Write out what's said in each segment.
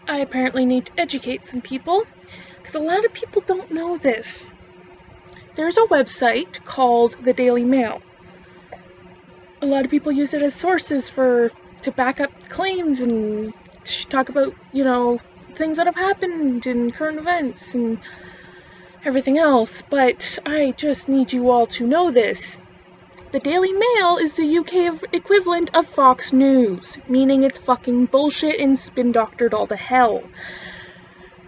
I apparently need to educate some people, because a lot of people don't know this. There's a website called the Daily Mail. A lot of people use it as sources to back up claims and talk about, things that have happened in current events and everything else, but I just need you all to know this. The Daily Mail is the UK equivalent of Fox News, meaning it's fucking bullshit and spin-doctored all to hell.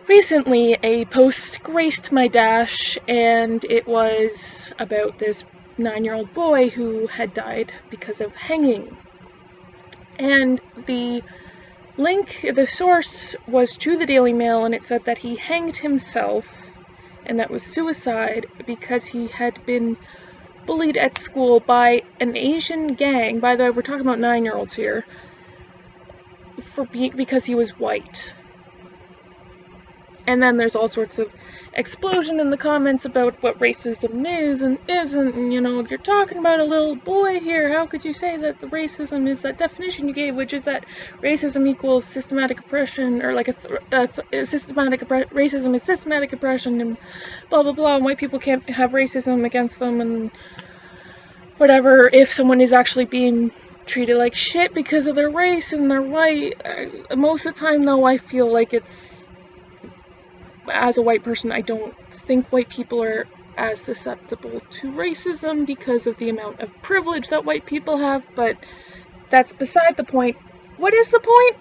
Recently, a post graced my dash, and it was about this 9-year-old boy who had died because of hanging. And the source was to the Daily Mail, and it said that he hanged himself, and that was suicide because he had been bullied at school by an Asian gang. By the way, we're talking about 9-year-olds here, because he was white. And then there's all sorts of explosion in the comments about what racism is and isn't, and you're talking about a little boy here, how could you say that the racism is that definition you gave, which is that racism equals systematic oppression, or like racism is systematic oppression, and blah blah blah, and white people can't have racism against them, and whatever, if someone is actually being treated like shit because of their race and they're white. Most of the time, though, I feel like as a white person, I don't think white people are as susceptible to racism because of the amount of privilege that white people have, but that's beside the point. What is the point?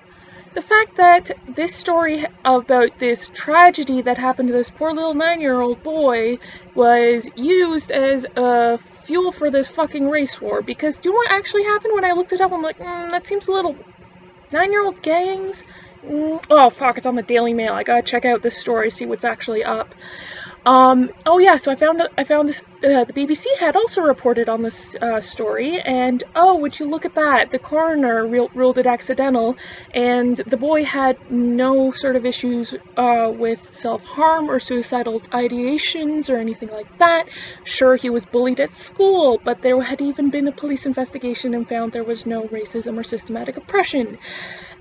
The fact that this story about this tragedy that happened to this poor little 9-year-old boy was used as a fuel for this fucking race war, because do you know what actually happened? When I looked it up, I'm like, that seems a little... 9-year-old gangs? Oh fuck, it's on the Daily Mail. I gotta check out this story, see what's actually up. Oh yeah, so I found this, the BBC had also reported on this story, and oh, would you look at that, the coroner ruled it accidental, and the boy had no sort of issues with self-harm or suicidal ideations or anything like that. Sure, he was bullied at school, but there had even been a police investigation and found there was no racism or systematic oppression.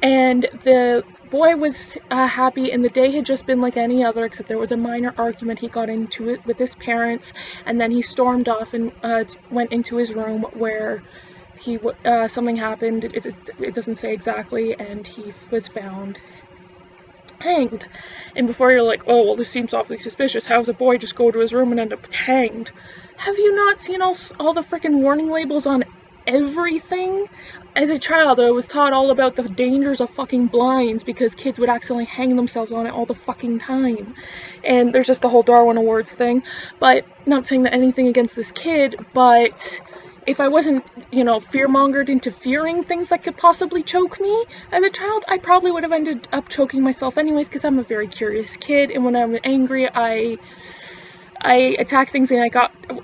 And the boy was happy, and the day had just been like any other, except there was a minor argument he got into it with his parents, and then he stormed off and went into his room where something happened. It doesn't say exactly, and he was found hanged. And before you're like, oh well, this seems awfully suspicious, how does a boy just go to his room and end up hanged? Have you not seen all the freaking warning labels on everything? As a child, I was taught all about the dangers of fucking blinds because kids would accidentally hang themselves on it all the fucking time. And there's just the whole Darwin Awards thing. But, not saying that anything against this kid, but if I wasn't, fear-mongered into fearing things that could possibly choke me as a child, I probably would have ended up choking myself anyways, because I'm a very curious kid, and when I'm angry, I attack things, and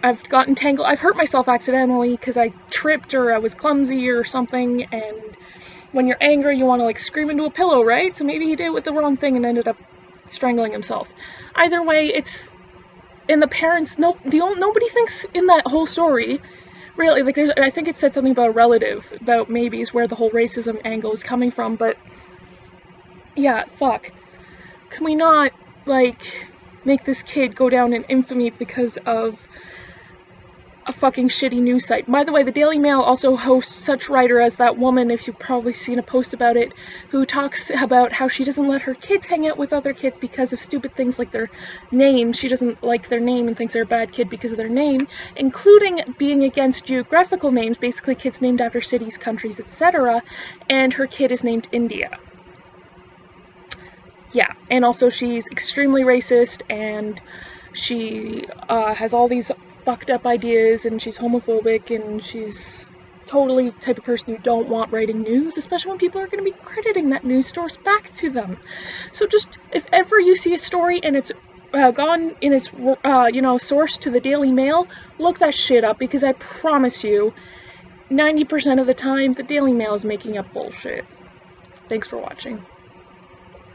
I've gotten tangled. I've hurt myself accidentally because I tripped or I was clumsy or something, and when you're angry, you want to scream into a pillow, right? So maybe he did it with the wrong thing and ended up strangling himself. Either way, it's in the parents. Nobody thinks in that whole story, really. I think it said something about a relative, about maybe is where the whole racism angle is coming from. But yeah, fuck. Can we not make this kid go down in infamy because of a fucking shitty news site? By the way, the Daily Mail also hosts such writer as that woman, if you've probably seen a post about it, who talks about how she doesn't let her kids hang out with other kids because of stupid things like their name. She doesn't like their name and thinks they're a bad kid because of their name, including being against geographical names, basically kids named after cities, countries, etc., and her kid is named India. Yeah, and also she's extremely racist, and she has all these fucked up ideas, and she's homophobic, and she's totally the type of person you don't want writing news, especially when people are going to be crediting that news source back to them. So just, if ever you see a story and it's gone in its, source to the Daily Mail, look that shit up, because I promise you, 90% of the time, the Daily Mail is making up bullshit. Thanks for watching.